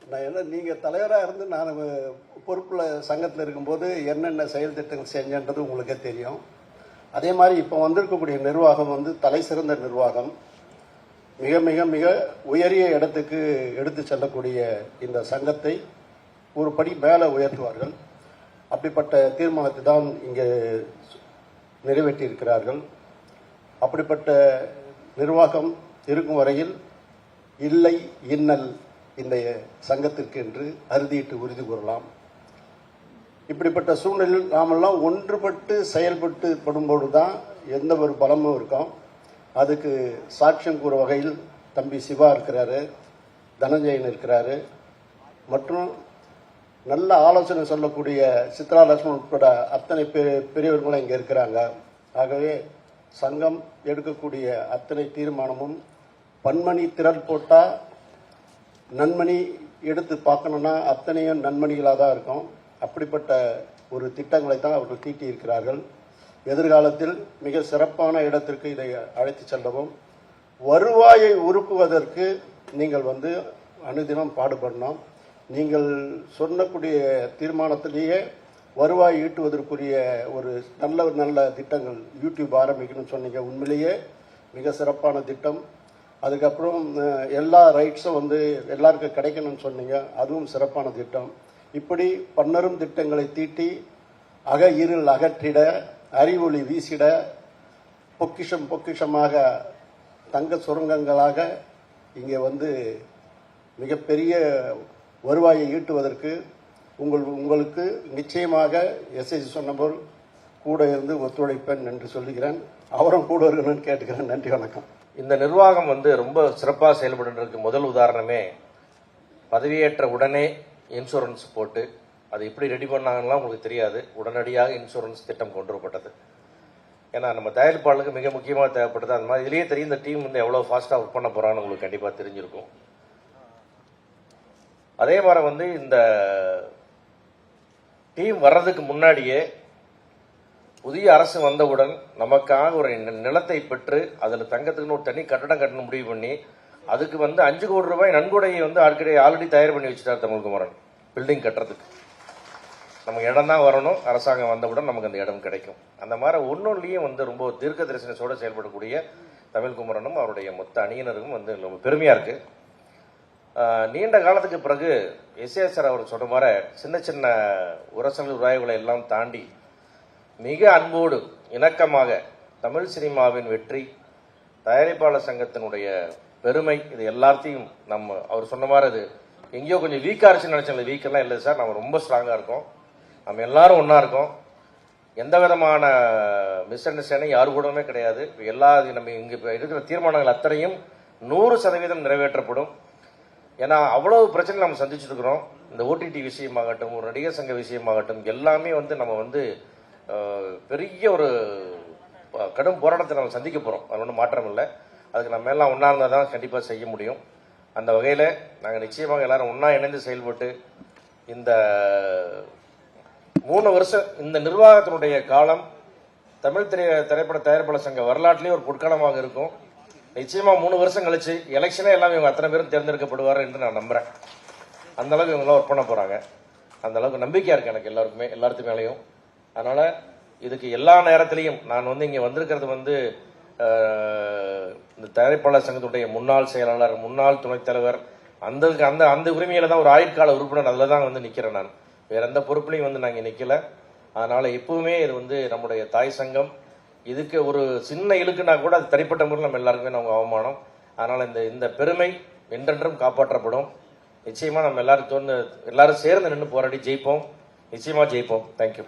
நான் என்ன நீங்கள் தலைவராக இருந்து நான் பொறுப்பில் சங்கத்தில் இருக்கும்போது என்னென்ன செயல் திட்டங்கள் செஞ்சன்றது உங்களுக்கே தெரியும். அதே மாதிரி இப்போ வந்திருக்கக்கூடிய நிர்வாகம் வந்து தலை சிறந்த நிர்வாகம், மிக மிக மிக உயரிய இடத்துக்கு எடுத்து செல்லக்கூடிய இந்த சங்கத்தை ஒரு படி மேலே உயர்த்துவார்கள். அப்படிப்பட்ட தீர்மானத்தை தான் இங்கே நிறைவேற்றியிருக்கிறார்கள். அப்படிப்பட்ட நிர்வாகம் இருக்கும் வரையில் இல்லை இன்னல் இந்த சங்கத்திற்கு என்று அறுதியிட்டு உறுதி கூறலாம். இப்படிப்பட்ட சூழ்நிலையில் நாமெல்லாம் ஒன்றுபட்டு செயல்பட்டு படும்போது தான் எந்த ஒரு பலமும் இருக்கும். அதுக்கு சாட்சியம் கூற வகையில் தம்பி சிவா இருக்கிறாரு, தனஞ்சயன் இருக்கிறாரு, மற்றும் நல்ல ஆலோசனை சொல்லக்கூடிய சித்ரா லட்சுமணன் உட்பட அத்தனை பெரியவர்களும் இங்கே இருக்கிறாங்க. ஆகவே சங்கம் எடுக்கக்கூடிய அத்தனை தீர்மானமும் பன்மணி திரள் போட்டால் நன்மணி எடுத்து பார்க்கணுன்னா அத்தனையும் நன்மணிகளாக தான் இருக்கும். அப்படிப்பட்ட ஒரு திட்டங்களை தான் அவர்கள் தீட்டி இருக்கிறார்கள். எதிர்காலத்தில் மிக சிறப்பான இடத்திற்கு இதை அழைத்து செல்லவும், வருவாயை உருக்குவதற்கு நீங்கள் அனுதினம் பாடுபடணும். நீங்கள் சொன்னக்கூடிய தீர்மானத்திலேயே வருவாய் ஈட்டுவதற்குரிய ஒரு நல்ல திட்டங்கள் யூடியூப் ஆரம்பிக்கணும்னு சொன்னீங்க. உண்மையிலேயே மிக சிறப்பான திட்டம். அதுக்கப்புறம் எல்லா ரைட்ஸும் எல்லாருக்கும் கிடைக்கணும்னு சொன்னீங்க, அதுவும் சிறப்பான திட்டம். இப்படி பன்னரும் திட்டங்களை தீட்டி அக இருள் அகற்றிட, அறிவொளி வீசிட, பொக்கிஷம் பொக்கிஷமாக தங்க சுரங்கங்களாக இங்கே மிகப்பெரிய வருவாயை ஈட்டுவதற்கு உங்களுக்கு நிச்சயமாக எஸ்ஐசி சொன்னபோல் கூட இருந்து ஒத்துழைப்பேன் என்று சொல்லுகிறேன். அவரும் கூட இருக்கணும்னு கேட்டுக்கிறேன். நன்றி, வணக்கம். இந்த நிர்வாகம் ரொம்ப சிறப்பாக செயல்படுறதுக்கு முதல் உதாரணமே பதவியேற்ற உடனே இன்சூரன்ஸ் போட்டு அது எப்படி ரெடி பண்ணாங்கன்னா உங்களுக்கு தெரியாது. உடனடியாக இன்சூரன்ஸ் திட்டம் கொண்டு வரப்பட்டது. ஏன்னா நம்ம தயாரிப்பாளருக்கு மிக முக்கியமாக தேவைப்பட்டது. அந்த மாதிரி இதுலேயே தெரியும் இந்த டீம் எவ்வளோ ஃபாஸ்ட்டாக ஒர்க் பண்ண போகிறான்னு உங்களுக்கு கண்டிப்பாக தெரிஞ்சிருக்கும். அதே மாதிரி இந்த டீம் வர்றதுக்கு முன்னாடியே புதிய அரசு வந்தவுடன் நமக்காக ஒரு நிலத்தை பெற்று அதில் தங்கத்துக்குன்னு ஒரு தனி கட்டடம் கட்டணும் முடிவு பண்ணி அதுக்கு 5 கோடி ரூபாய் நன்கொடையை ஆல்ரெடி தயார் பண்ணி வச்சுட்டார் தமிழ்குமரன். பில்டிங் கட்டுறதுக்கு நமக்கு இடம் தான் வரணும், அரசாங்கம் வந்தவுடன் நமக்கு அந்த இடம் கிடைக்கும். அந்த மாதிரி ஒன்னொன்றிலையும் ரொம்ப தீர்க்க தரிசனத்தோடு செயல்படக்கூடிய தமிழ்குமரனும் அவருடைய மொத்த அணியினருக்கும் ரொம்ப பெருமையாக இருக்கு. நீண்ட காலத்துக்கு பிறகு எஸ்ஏஎஸ்ஆர் அவர் சொன்ன மாதிரி சின்ன சின்ன உரசல் உராய்வுகளை எல்லாம் தாண்டி மிக அன்போடு இணக்கமாக தமிழ் சினிமாவின் வெற்றி, தயாரிப்பாளர் சங்கத்தினுடைய பெருமை, இது எல்லாத்தையும் அவர் சொன்ன மாதிரி அது எங்கேயோ கொஞ்சம் வீக்காக இருந்துச்சுன்னு நினைச்சேன். வீக்கெல்லாம் இல்லை சார், நம்ம ரொம்ப ஸ்ட்ராங்காக இருக்கோம். நம்ம எல்லாரும் ஒன்றா இருக்கோம். எந்த விதமான மிஸ் அண்டர்ஸ்டாண்டிங் யாரு கூடவுமே கிடையாது. நம்ம இங்கே இருக்கிற தீர்மானங்கள் அத்தனையும் 100% நிறைவேற்றப்படும். ஏன்னா அவ்வளவு பிரச்சனை நம்ம சந்திச்சுட்டு இருக்கிறோம். இந்த ஓடிடி விஷயமாகட்டும், ஒரு நடிகர் சங்க விஷயமாகட்டும், எல்லாமே நம்ம பெரிய ஒரு கடும் போராட்டத்தை நம்ம சந்திக்க போகிறோம். அது ஒன்றும் மாற்றம் இல்லை. அதுக்கு நம்ம எல்லாம் ஒன்றா இருந்தால் தான் கண்டிப்பாக செய்ய முடியும். அந்த வகையில் நாங்கள் நிச்சயமாக எல்லாரும் ஒன்றா இணைந்து செயல்பட்டு இந்த 3 வருஷம் இந்த நிர்வாகத்தினுடைய காலம் தமிழ் திரைப்பட தயாரிப்பாளர் சங்க வரலாற்றிலேயே ஒரு பொற்காலமாக இருக்கும். நிச்சயமாக 3 வருஷம் கழிச்சு எலெக்ஷனே எல்லாம் இவங்க அத்தனை பேரும் தேர்ந்தெடுக்கப்படுவார் என்று நான் நம்புறேன். அந்த அளவுக்கு இவங்களாம் ஒர்க் பண்ண போகிறாங்க. அந்த அளவுக்கு நம்பிக்கையாக இருக்கு எனக்கு எல்லாத்துக்கு மேலேயும். அதனால இதுக்கு எல்லா நேரத்திலையும் நான் இங்கே வந்திருக்கிறது இந்த தயாரிப்பாளர் சங்கத்துடைய முன்னாள் செயலாளர், முன்னாள் துணைத் தலைவர், அந்த உரிமையில தான் ஒரு ஆயுட்கால உறுப்பினர் அதில் தான் நிற்கிறேன். நான் வேற எந்த பொறுப்புலையும் நாங்கள் நிற்கல. அதனால எப்பவுமே இது நம்முடைய தாய் சங்கம். இதுக்கு ஒரு சின்ன இழுக்குனா கூட அது தனிப்பட்ட முறையில் நம்ம எல்லாருக்குமே நமக்கு அவமானம். அதனால இந்த பெருமை என்றென்றும் காப்பாற்றப்படும். நிச்சயமா நம்ம எல்லாரும் சேர்ந்து நின்று போராடி ஜெயிப்போம். நிச்சயமா ஜெயிப்போம். தேங்க்யூ.